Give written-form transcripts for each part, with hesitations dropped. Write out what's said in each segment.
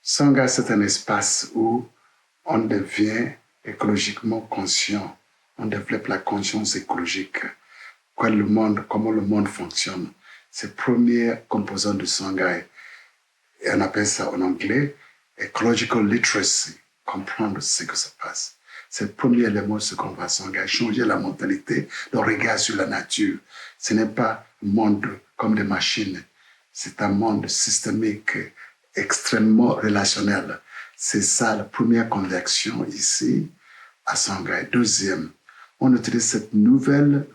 Sangha, c'est un espace où on devient écologiquement conscient, on développe la conscience écologique, comment le monde fonctionne. C'est le premier composant de Sangha. Et on appelle ça en anglais ecological literacy, comprendre ce que se passe. C'est le premier élément de ce qu'on va s'engager, changer la mentalité, le regard sur la nature. Ce n'est pas un monde comme des machines, c'est un monde systémique, extrêmement relationnel. C'est ça la première conviction ici à Sangha. Deuxième, on utilise cette nouvelle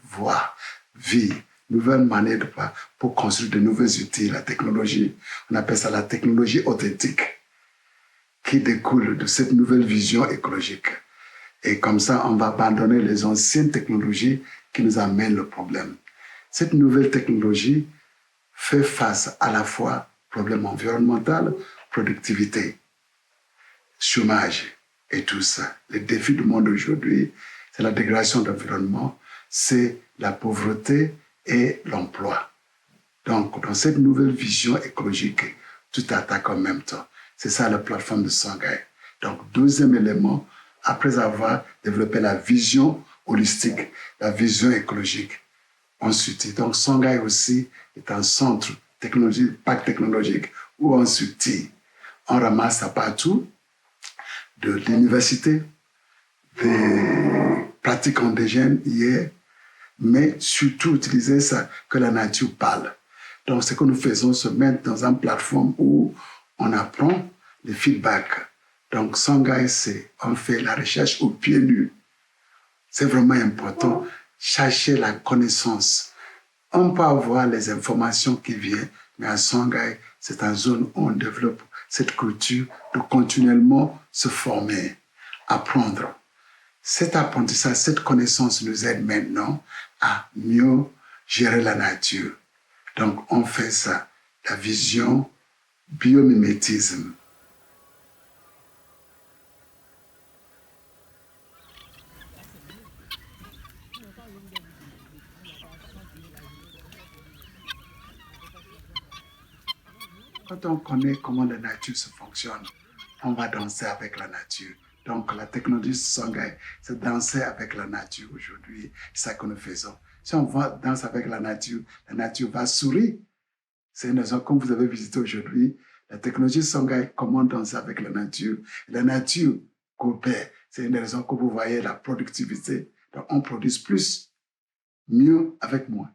vie, nouvelle manière pour construire de nouveaux outils, la technologie. On appelle ça la technologie authentique qui découle de cette nouvelle vision écologique. Et comme ça, on va abandonner les anciennes technologies qui nous amènent le problème. Cette nouvelle technologie fait face à la fois problème environnemental, productivité, chômage et tout ça. Les défis du monde aujourd'hui, c'est la dégradation de l'environnement, c'est la pauvreté et l'emploi. Donc, dans cette nouvelle vision écologique, tout attaque en même temps. C'est ça la plateforme de Sangha. Donc, deuxième élément, après avoir développé la vision holistique, la vision écologique, ensuite, donc Sangha aussi est un centre technologique, parc technologique, où ensuite, on ramasse ça partout, de l'université, des pratiques indigènes hier, mais surtout utiliser ça, que la nature parle. Donc, ce que nous faisons, se mettre dans une plateforme où on apprend les feedbacks. Donc, Sangha, on fait la recherche au pied nu. C'est vraiment important, chercher la connaissance. On peut avoir les informations qui viennent, mais à Sangha, c'est une zone où on développe cette culture de continuellement se former, apprendre. Cet apprentissage, cette connaissance nous aide maintenant à mieux gérer la nature. Donc, on fait ça, la vision biomimétisme. Quand on connaît comment la nature se fonctionne, on va danser avec la nature. Donc, la technologie Sangha, c'est danser avec la nature aujourd'hui. C'est ça que nous faisons. Si on va danser avec la nature va sourire. C'est une raison, comme vous avez visité aujourd'hui, la technologie Sangha, comment danser avec la nature. La nature coopère. C'est une raison que vous voyez la productivité. Donc, on produit plus, mieux avec moins.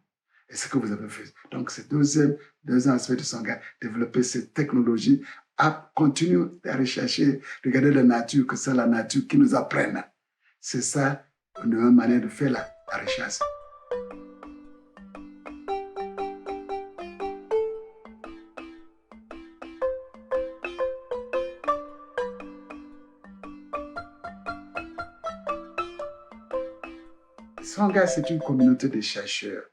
Et c'est ce que vous avez fait. Donc, c'est deuxième aspect de Sangha, développer cette technologie, à continuer à rechercher, regarder la nature, que c'est la nature qui nous apprenne. C'est ça, une manière de faire la recherche. Sangha, c'est une communauté de chercheurs,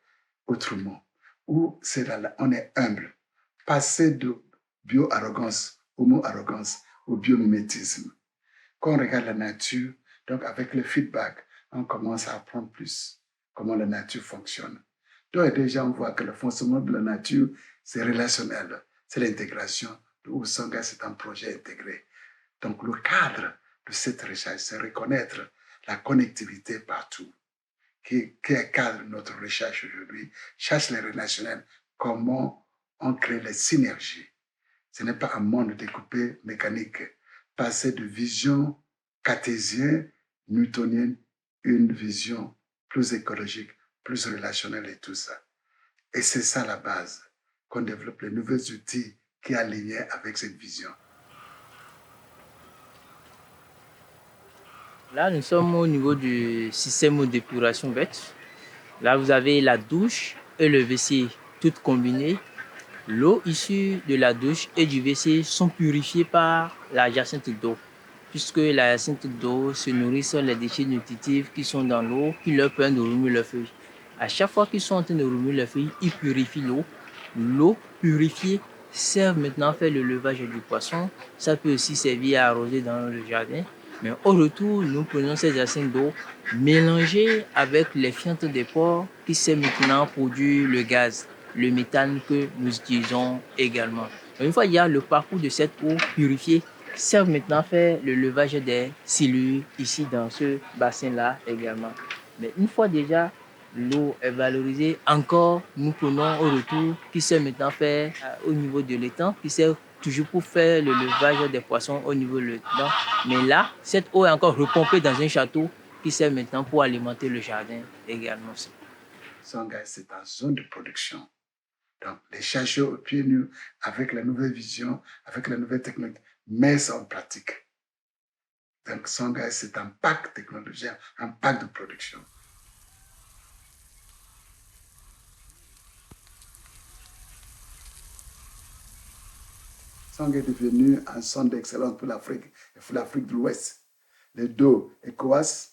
autrement, où on est humble, passer de bio-arrogance, homo-arrogance, au biomimétisme. Quand on regarde la nature, donc avec le feedback, on commence à apprendre plus comment la nature fonctionne. Donc déjà, on voit que le fonctionnement de la nature, c'est relationnel, c'est l'intégration. Où Sangha, c'est un projet intégré. Donc le cadre de cette recherche, c'est reconnaître la connectivité partout, qui est cadre de notre recherche aujourd'hui, cherche les relationnels, comment on crée les synergies. Ce n'est pas un monde découpé mécanique. Passer de vision cartésienne, newtonienne, une vision plus écologique, plus relationnelle et tout ça. Et c'est ça la base, qu'on développe les nouveaux outils qui alignent avec cette vision. Là, nous sommes au niveau du système d'épuration bête. Là, vous avez la douche et le WC toutes combinées. L'eau issue de la douche et du WC sont purifiées par la jacinthe d'eau, puisque la jacinthe d'eau se nourrissent les déchets nutritifs qui sont dans l'eau, qui leur permettent de remuer leurs feuilles. À chaque fois qu'ils sont en train de remuer leurs feuilles, ils purifient l'eau. L'eau purifiée sert maintenant à faire le levage du poisson. Ça peut aussi servir à arroser dans le jardin. Mais au retour, nous prenons ces jacintes d'eau mélangées avec les fientes des porcs qui servent maintenant à produire le gaz, le méthane que nous utilisons également. Une fois il y a le parcours de cette eau purifiée, servent maintenant à faire le levage des silures ici dans ce bassin-là également. Mais une fois déjà l'eau est valorisée, encore nous prenons au retour qui sert maintenant faire au niveau de l'étang, qui sert toujours pour faire le levage des poissons au niveau de l'étang. Mais là, cette eau est encore repompée dans un château qui sert maintenant pour alimenter le jardin également. Songhai, c'est en zone de production. Donc, les chercheurs au pied nus, avec la nouvelle vision, avec la nouvelle technologie, mettent ça en pratique. Donc, Songhai, c'est un parc technologique, un parc de production. Songhai est devenu un centre d'excellence pour l'Afrique et pour l'Afrique de l'Ouest. Les deux, ECOWAS,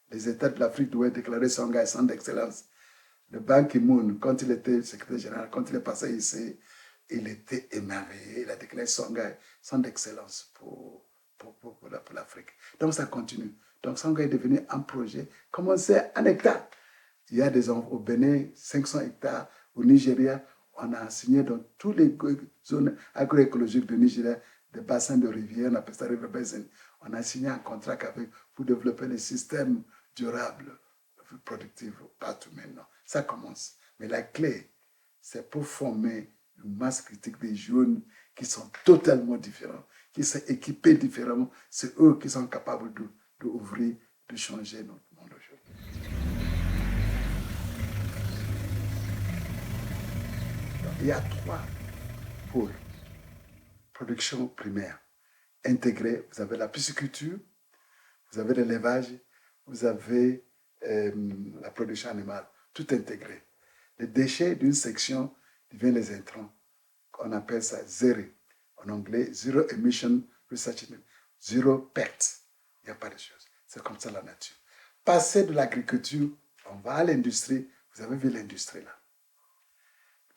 les États de l'Afrique de l'Ouest déclaré Songhai centre d'excellence. Le Ban Ki-moon, quand il était secrétaire général, quand il est passé ici, il était émerveillé. Il a déclaré Songhai centre d'excellence pour l'Afrique. Donc ça continue. Donc Songhai est devenu un projet. Comment c'est un hectare? Il y a des zones au Bénin, 500 hectares. Au Nigeria, on a signé dans toutes les zones agroécologiques du Nigeria, des bassins de rivières, on appelle ça River Basin. On a signé un contrat avec pour développer les systèmes durables, productifs partout maintenant. Ça commence. Mais la clé, c'est pour former une masse critique des jeunes qui sont totalement différents, qui sont équipés différemment. C'est eux qui sont capables d'ouvrir, de changer notre monde aujourd'hui. Il y a 3 pôles. Production primaire, intégrée. Vous avez la pisciculture, vous avez l'élevage, vous avez la production animale, tout intégré. Les déchets d'une section deviennent les intrants. On appelle ça ZERI. En anglais, Zero Emission Research, Zero PET. Il n'y a pas de choses. C'est comme ça la nature. Passer de l'agriculture, on va à l'industrie. Vous avez vu l'industrie là.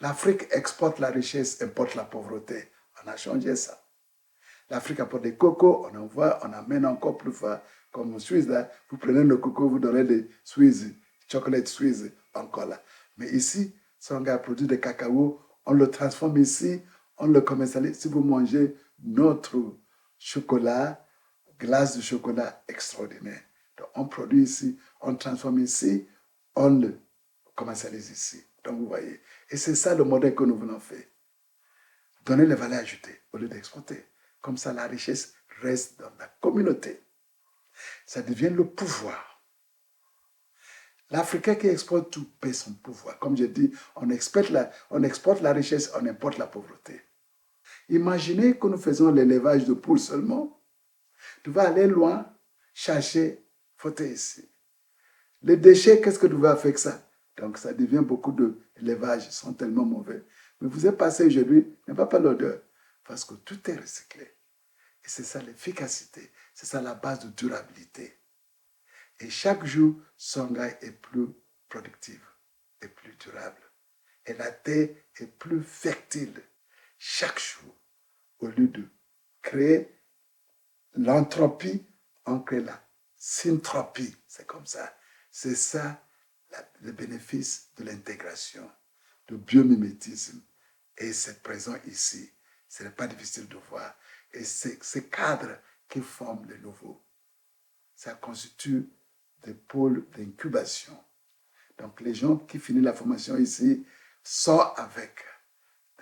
L'Afrique exporte la richesse, importe la pauvreté. On a changé ça. L'Afrique apporte des cocos, on amène encore plus fort. Comme en Suisse, là, vous prenez le coco, vous donnez des Suisses, chocolate Suisse, encore là. Mais ici, Songhai produit des cacao, on le transforme ici, on le commercialise. Si vous mangez notre chocolat, glace de chocolat extraordinaire. Donc, on produit ici, on transforme ici, on le commercialise ici. Donc, vous voyez. Et c'est ça le modèle que nous voulons faire. Donner les valeurs ajoutées au lieu d'exporter. Comme ça, la richesse reste dans la communauté. Ça devient le pouvoir. L'Africain qui exporte tout paie son pouvoir. Comme je dis, on exporte la richesse, on importe la pauvreté. Imaginez que nous faisons l'élevage de poules seulement. Tu vas aller loin, chercher, fauter ici. Les déchets, qu'est-ce que tu vas faire avec ça? Donc, ça devient beaucoup d'élevages, ils sont tellement mauvais. Mais vous êtes passé aujourd'hui, il n'y a pas l'odeur, parce que tout est recyclé. Et c'est ça l'efficacité, c'est ça la base de durabilité. Et chaque jour, Songhai est plus productive et plus durable. Et la terre est plus fertile chaque jour. Au lieu de créer l'entropie, on crée la syntropie. C'est comme ça. C'est ça le bénéfice de l'intégration, du biomimétisme. Et c'est présent ici. Ce n'est pas difficile de voir. Et c'est ces cadres qui forment les nouveaux. Ça constitue des pôles d'incubation. Donc les gens qui finissent la formation ici sortent avec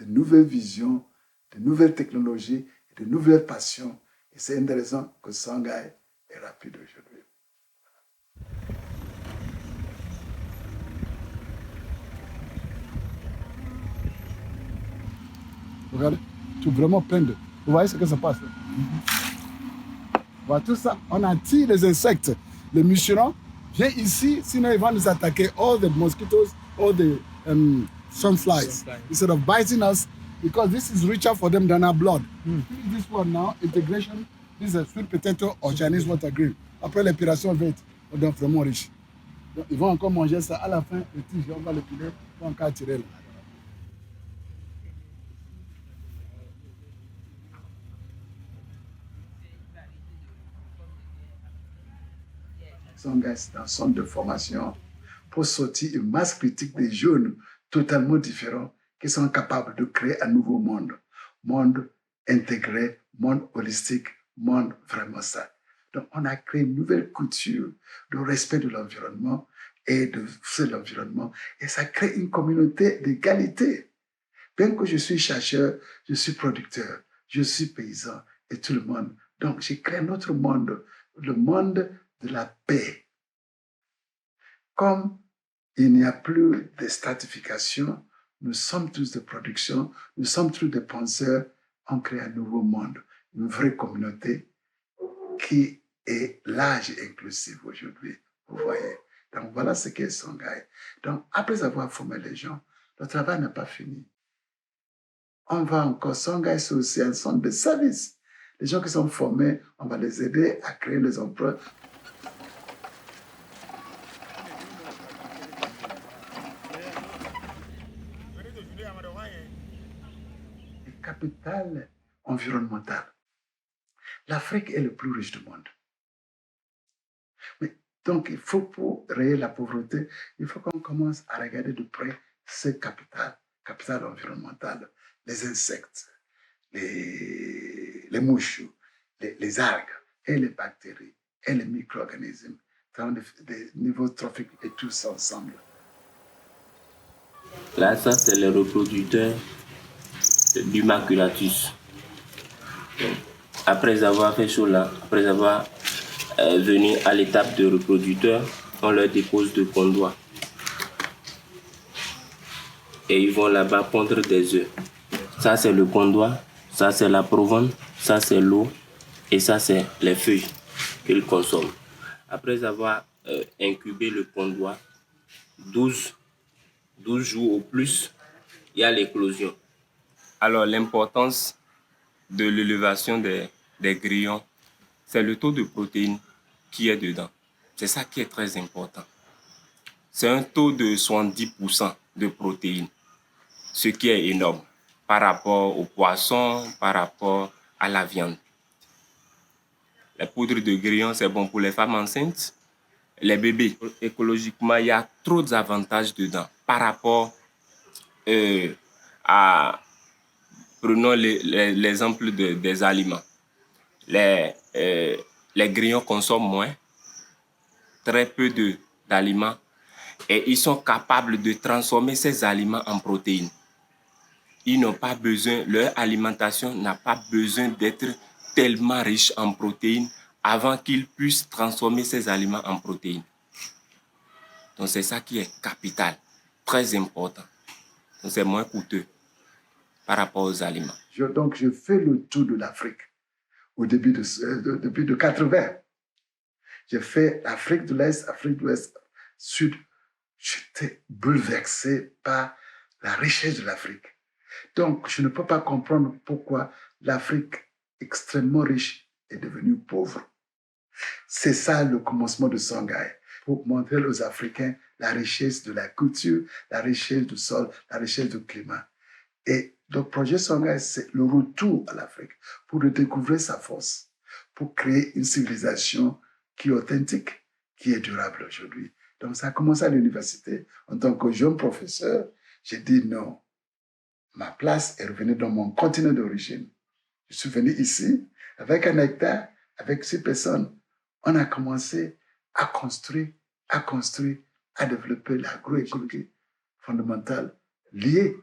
de nouvelles visions, de nouvelles technologies, de nouvelles passions. Et c'est intéressant que Songhai est rapide aujourd'hui. Regardez, tu es vraiment plein de... Vous voyez ce que ça passe? Voilà, tout ça, on attire les insectes. Les moucherons viennent ici, sinon ils vont nous attaquer. All the mosquitoes, all the sunflies. Instead of biting us, because this is richer for them than our blood. This one now, integration, this is a sweet potato or Chinese water green. Après l'épuration verte, on est vraiment riche. Donc, ils vont encore manger ça. À la fin, le tige, on va le piler, on va encore tirer là. Songhai, c'est un centre de formation pour sortir une masse critique des jeunes totalement différents qui sont capables de créer un nouveau monde. monde intégré, monde holistique, monde vraiment ça. Donc, on a créé une nouvelle culture de respect de l'environnement et de l'environnement. Et ça crée une communauté d'égalité. Bien que je suis chercheur, je suis producteur, je suis paysan et tout le monde. Donc, j'ai créé notre monde, le monde de la paix. Comme il n'y a plus de stratification, nous sommes tous de production, nous sommes tous des penseurs, on crée un nouveau monde, une vraie communauté qui est large et inclusive aujourd'hui, vous voyez. Donc voilà ce qu'est Songhai. Donc après avoir formé les gens, le travail n'a pas fini. On va encore, Songhai, c'est aussi un centre de service. Les gens qui sont formés, on va les aider à créer les emplois. Capital environnemental. L'Afrique est le plus riche du monde. Mais donc, il faut, pour rayer la pauvreté, il faut qu'on commence à regarder de près ce capital environnemental, les insectes, les mouches, les algues et les bactéries et les micro-organismes, des niveaux trophiques et tout ça ensemble. Là, ça, c'est le reproducteur du maculatus. Donc, après avoir fait cela, après avoir venu à l'étape de reproducteur, on leur dépose de condois. Et ils vont là-bas pondre des œufs. Ça, c'est le condois, ça, c'est la provende, ça, c'est l'eau, et ça, c'est les feuilles qu'ils consomment. Après avoir incubé le condois, 12 jours au plus, il y a l'éclosion. Alors, l'importance de l'élevation des grillons, c'est le taux de protéines qui est dedans. C'est ça qui est très important. C'est un taux de 70% de protéines, ce qui est énorme par rapport aux poissons, par rapport à la viande. La poudre de grillon, c'est bon pour les femmes enceintes, les bébés. Écologiquement, il y a trop d'avantages dedans par rapport à... Prenons l'exemple des aliments. Les grillons consomment moins, très peu d'aliments, et ils sont capables de transformer ces aliments en protéines. Ils n'ont pas besoin, leur alimentation n'a pas besoin d'être tellement riche en protéines avant qu'ils puissent transformer ces aliments en protéines. Donc c'est ça qui est capital, très important. Donc c'est moins coûteux par rapport aux aliments. Donc je fais le tour de l'Afrique au début de 80. J'ai fait Afrique de l'Est, Afrique de l'Ouest, Sud. J'étais bouleversé par la richesse de l'Afrique. Donc, je ne peux pas comprendre pourquoi l'Afrique extrêmement riche est devenue pauvre. C'est ça le commencement de Songhai, pour montrer aux Africains la richesse de la culture, la richesse du sol, la richesse du climat. Et le projet Songhai, c'est le retour à l'Afrique pour redécouvrir sa force, pour créer une civilisation qui est authentique, qui est durable aujourd'hui. Donc, ça a commencé à l'université. En tant que jeune professeur, j'ai dit non. Ma place est revenue dans mon continent d'origine. Je suis venu ici avec un hectare, avec 6 personnes. On a commencé à construire, à développer l'agroécologie fondamentale liée.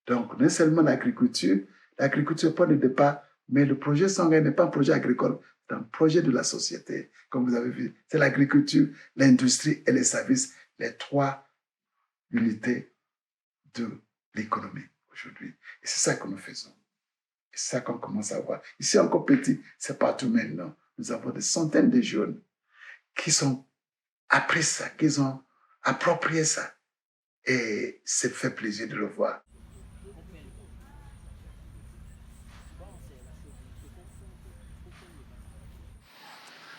Donc, non seulement l'agriculture pas de départ, mais le projet Songhai n'est pas un projet agricole, c'est un projet de la société, comme vous avez vu. C'est l'agriculture, l'industrie et les services, les 3 unités de l'économie aujourd'hui. Et c'est ça que nous faisons. Et c'est ça qu'on commence à voir. Ici, encore petit, c'est partout maintenant. Nous avons des centaines de jeunes qui sont appris ça, qui ont approprié ça. Et c'est fait plaisir de le voir.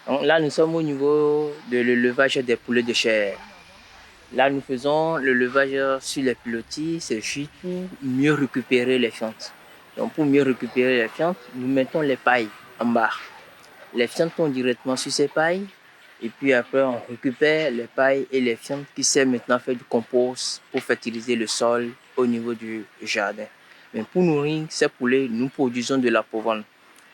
Donc là, nous sommes au niveau de l'élevage des poulets de chair. Là, nous faisons le levage sur les pilotis, c'est juste pour mieux récupérer les fientes. Donc, pour mieux récupérer les fientes, nous mettons les pailles en bas. Les fientes tombent directement sur ces pailles. Et puis après, on récupère les pailles et les fientes qui servent maintenant à faire du compost pour fertiliser le sol au niveau du jardin. Mais pour nourrir ces poulets, nous produisons de la provende.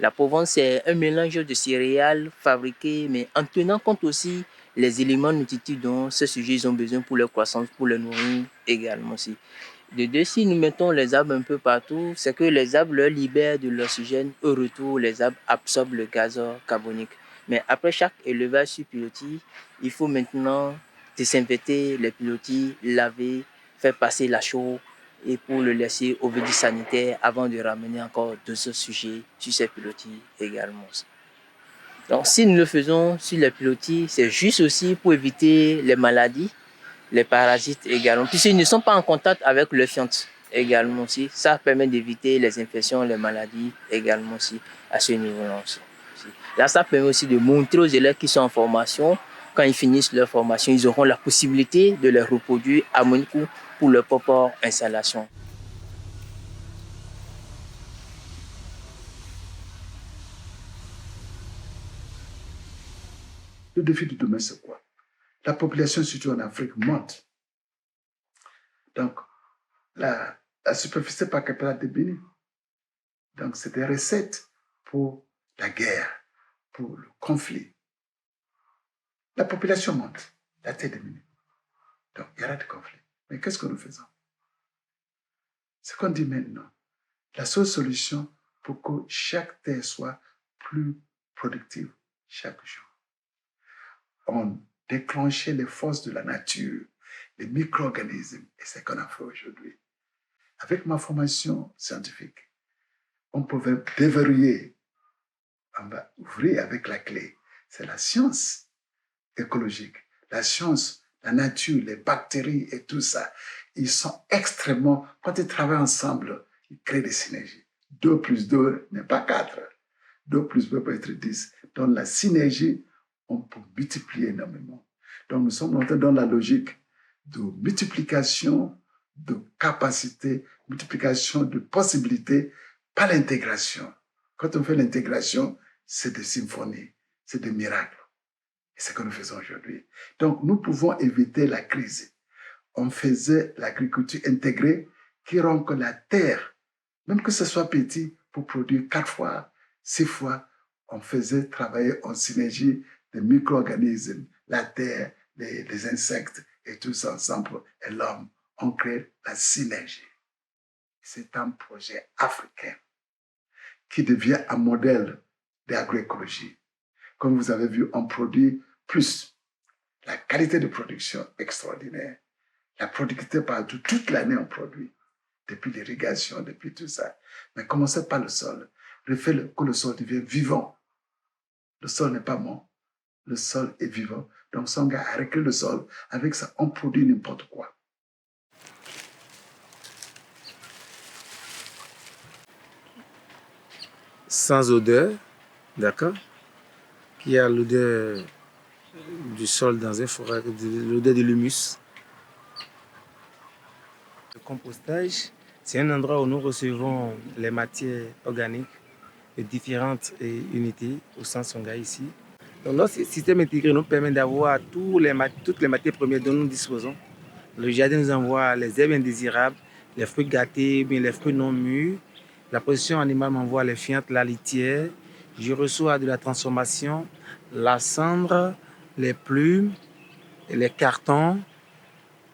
La provende, c'est un mélange de céréales fabriquées, mais en tenant compte aussi les éléments nutritifs dont ces sujets ont besoin pour leur croissance, pour les nourrir également aussi. De deux, si nous mettons les arbres un peu partout, c'est que les arbres leur libèrent de l'oxygène. Au retour, les arbres absorbent le gaz carbonique. Mais après chaque élevage sur pilotis, il faut maintenant désinfecter les pilotis, laver, faire passer la chaux et pour le laisser au veillage sanitaire avant de ramener encore d'autres sujets sur ces pilotis également. Donc si nous le faisons sur les pilotis, c'est juste aussi pour éviter les maladies, les parasites également, puisqu'ils ne sont pas en contact avec le fiente également aussi. Ça permet d'éviter les infections, les maladies également aussi à ce niveau-là aussi. Là, ça permet aussi de montrer aux élèves qui sont en formation, quand ils finissent leur formation, ils auront la possibilité de les reproduire à mon coût pour leur propre installation. Le défi de demain, c'est quoi? La population, surtout en Afrique, monte. Donc, la superficie par capita diminue. Donc, c'est des recettes pour la guerre, pour le conflit. La population monte, la terre diminue. Donc, il y aura des conflits. Mais qu'est-ce que nous faisons? Ce qu'on dit maintenant, la seule solution pour que chaque terre soit plus productive chaque jour. On déclenchait les forces de la nature, les micro-organismes, et c'est ce qu'on a fait aujourd'hui. Avec ma formation scientifique, on pouvait déverrouiller, on va ouvrir avec la clé. C'est la science écologique, la science, la nature, les bactéries et tout ça. Ils sont extrêmement, quand ils travaillent ensemble, ils créent des synergies. 2 plus 2 n'est pas 4. 2 plus 2 peut être 10. Donc la synergie, on peut multiplier énormément. Donc nous sommes entrés dans la logique de multiplication de capacités, multiplication de possibilités, pas l'intégration. Quand on fait l'intégration, c'est des symphonies, c'est des miracles. Et c'est ce que nous faisons aujourd'hui. Donc nous pouvons éviter la crise. On faisait l'agriculture intégrée qui rend que la terre, même que ce soit petit, pour produire 4 fois, 6 fois, on faisait travailler en synergie des micro-organismes, la terre, les insectes et tout ça ensemble, et l'homme, on crée la synergie. C'est un projet africain qui devient un modèle d'agroécologie. Comme vous avez vu, on produit plus. La qualité de production extraordinaire. La productivité partout, toute l'année on produit. Depuis l'irrigation, depuis tout ça. Mais commencez par le sol. Le fait que le sol devienne vivant. Le sol n'est pas mort. Le sol est vivant. Donc, si on a arrêté le sol, avec ça, on produit n'importe quoi. Sans odeur, d'accord? Qui a l'odeur du sol dans un forêt, l'odeur de l'humus. Le compostage, c'est un endroit où nous recevons les matières organiques de différentes unités au sein Songhai ici. Donc notre système intégré nous permet d'avoir toutes les matières premières dont nous disposons. Le jardin nous envoie les herbes indésirables, les fruits gâtés, bien les fruits non mûrs. La production animale m'envoie les fientes, la litière. Je reçois de la transformation, la cendre, les plumes, les cartons,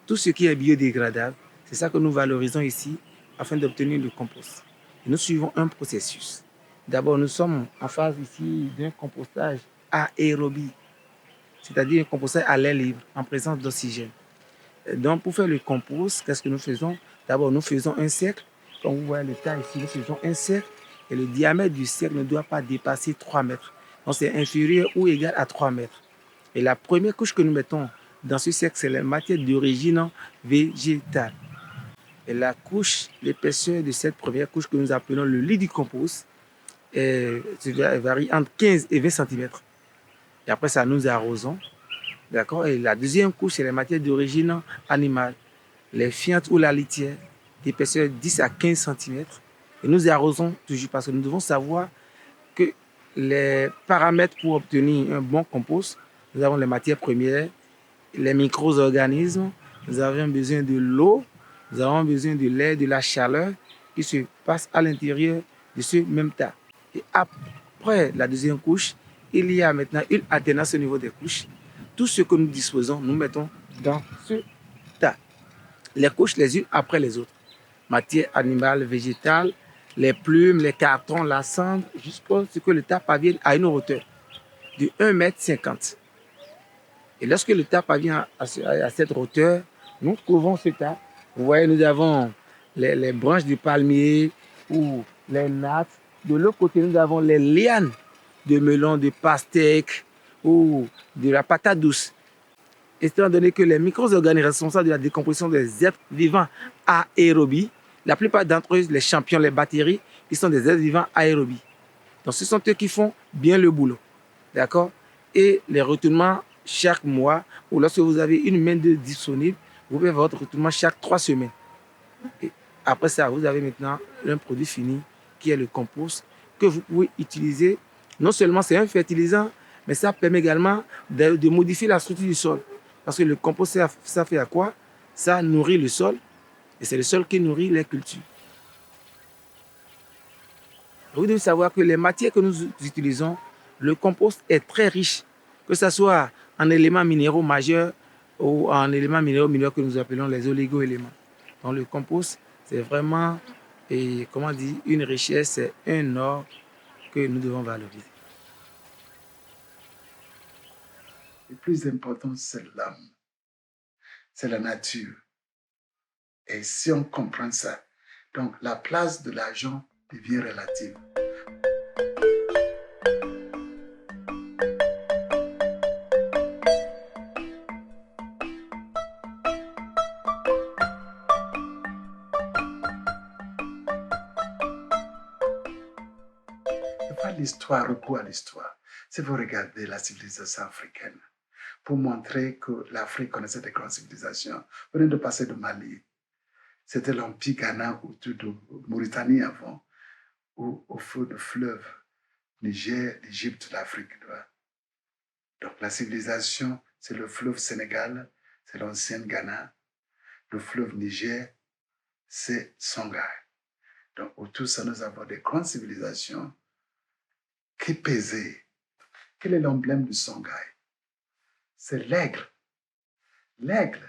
tout ce qui est biodégradable. C'est ça que nous valorisons ici afin d'obtenir le compost. Et nous suivons un processus. D'abord, nous sommes en phase ici d'un compostage aérobie, c'est-à-dire un compostage à l'air libre, en présence d'oxygène. Donc, pour faire le compost, qu'est-ce que nous faisons? D'abord, nous faisons un cercle. Comme vous voyez le tas ici, nous faisons un cercle. Et le diamètre du cercle ne doit pas dépasser 3 mètres. Donc, c'est inférieur ou égal à 3 mètres. Et la première couche que nous mettons dans ce cercle, c'est la matière d'origine végétale. Et la couche, l'épaisseur de cette première couche que nous appelons le lit du compost, varie entre 15 et 20 cm. Et après ça, nous arrosons. D'accord? Et la deuxième couche, c'est les matières d'origine animale. Les fientes ou la litière, d'épaisseur 10 à 15 cm. Et nous arrosons toujours parce que nous devons savoir que les paramètres pour obtenir un bon compost, nous avons les matières premières, les micro-organismes, nous avons besoin de l'eau, nous avons besoin de l'air, de la chaleur qui se passe à l'intérieur de ce même tas. Et après la deuxième couche, il y a maintenant une alternance au niveau des couches. Tout ce que nous disposons, nous mettons dans ce tas. Les couches les unes après les autres. Matière animale, végétale, les plumes, les cartons, la cendre, jusqu'à ce que le tas parvienne à une hauteur de 1,50 m. Et lorsque le tas parvient à cette hauteur, nous couvrons ce tas. Vous voyez, nous avons les branches du palmier ou les nattes. De l'autre côté, nous avons les lianes de melon, de pastèque ou de la patate douce. Étant donné que les micro-organismes responsables de la décomposition des êtres vivants aérobies, la plupart d'entre eux, les champions, les bactéries, ils sont des êtres vivants aérobies. Donc ce sont eux qui font bien le boulot. D'accord? Et les retournements chaque mois, ou lorsque vous avez une main-d'œuvre disponible, vous pouvez faire votre retournement chaque 3 semaines. Et après ça, vous avez maintenant un produit fini qui est le compost que vous pouvez utiliser. Non seulement c'est un fertilisant, mais ça permet également de modifier la structure du sol. Parce que le compost, ça fait à quoi? Ça nourrit le sol, et c'est le sol qui nourrit les cultures. Vous devez savoir que les matières que nous utilisons, le compost est très riche, que ce soit en éléments minéraux majeurs ou en éléments minéraux mineurs que nous appelons les oligo-éléments. Donc le compost, c'est vraiment une richesse, c'est un or que nous devons valoriser. Le plus important, c'est l'homme, c'est la nature. Et si on comprend ça, donc la place de l'argent devient relative. L'histoire recourt à l'histoire. Si vous regardez la civilisation africaine, pour montrer que l'Afrique connaissait des grandes civilisations, vous venez de passer de Mali. C'était l'Empire Ghana autour de Mauritanie avant, ou au fond du fleuve Niger, l'Égypte, l'Afrique. Donc la civilisation, c'est le fleuve Sénégal, c'est l'ancienne Ghana. Le fleuve Niger, c'est Songhai. Donc autour de ça, nous avons des grandes civilisations qui pesaient. Quel est l'emblème du Songhai? C'est l'aigle. L'aigle,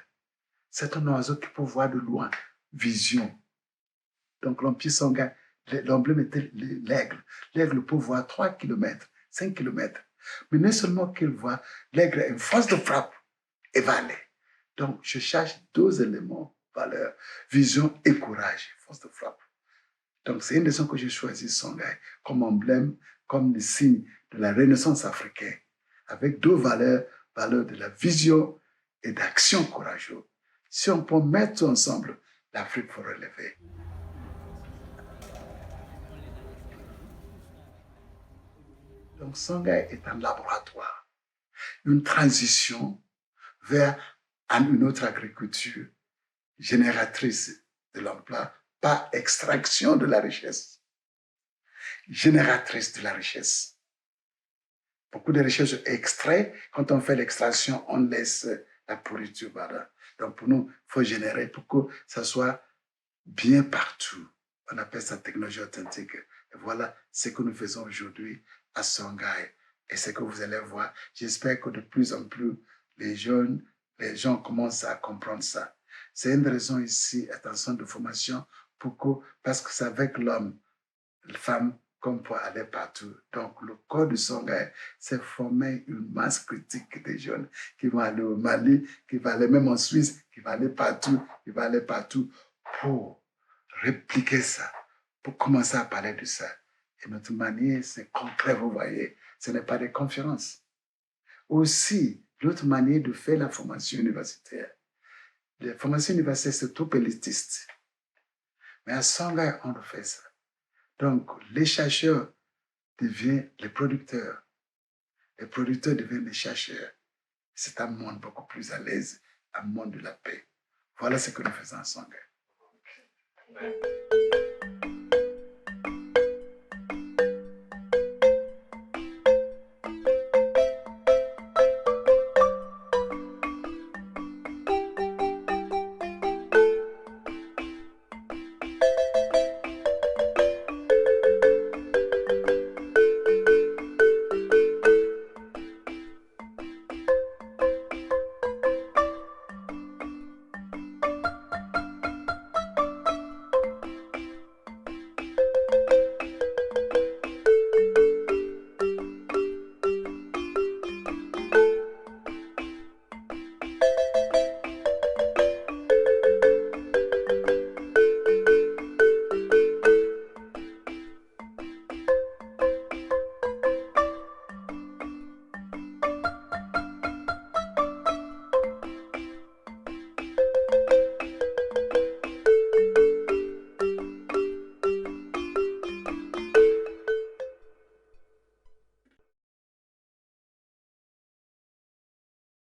c'est un oiseau qui peut voir de loin, vision. Donc l'Empire Songhai, l'emblème était l'aigle. L'aigle peut voir 3 km, 5 km. Mais non seulement qu'il voit, l'aigle a une force de frappe et va aller. Donc je cherche 2 éléments, valeur, vision et courage, force de frappe. Donc c'est une raison que j'ai choisi Songhai comme emblème, comme le signe de la Renaissance africaine, avec 2 valeurs de la vision et d'action courageuse. Si on peut mettre ensemble, l'Afrique faut relever. Donc Songhai est un laboratoire, une transition vers une autre agriculture génératrice de l'emploi par extraction de la richesse, génératrice de la richesse. Beaucoup de richesses sont extraites. Quand on fait l'extraction, on laisse la pourriture. Voilà. Donc pour nous, il faut générer pour que ça soit bien partout. On appelle ça technologie authentique. Et voilà ce que nous faisons aujourd'hui à Songhai. Et ce que vous allez voir, j'espère que de plus en plus, les gens commencent à comprendre ça. C'est une raison ici, attention de formation, parce que c'est avec l'homme, la femme, qu'on peut aller partout. Donc, le corps de Songhai, c'est former une masse critique des jeunes qui vont aller au Mali, qui vont aller même en Suisse, qui vont aller partout pour répliquer ça, pour commencer à parler de ça. Et notre manière, c'est concret, vous voyez, ce n'est pas des conférences. Aussi, l'autre manière de faire la formation universitaire. La formation universitaire, c'est trop élitiste. Mais à Songhai, on fait ça. Donc, les chercheurs deviennent les producteurs. Les producteurs deviennent les chercheurs. C'est un monde beaucoup plus à l'aise, un monde de la paix. Voilà ce que nous faisons à Songhai.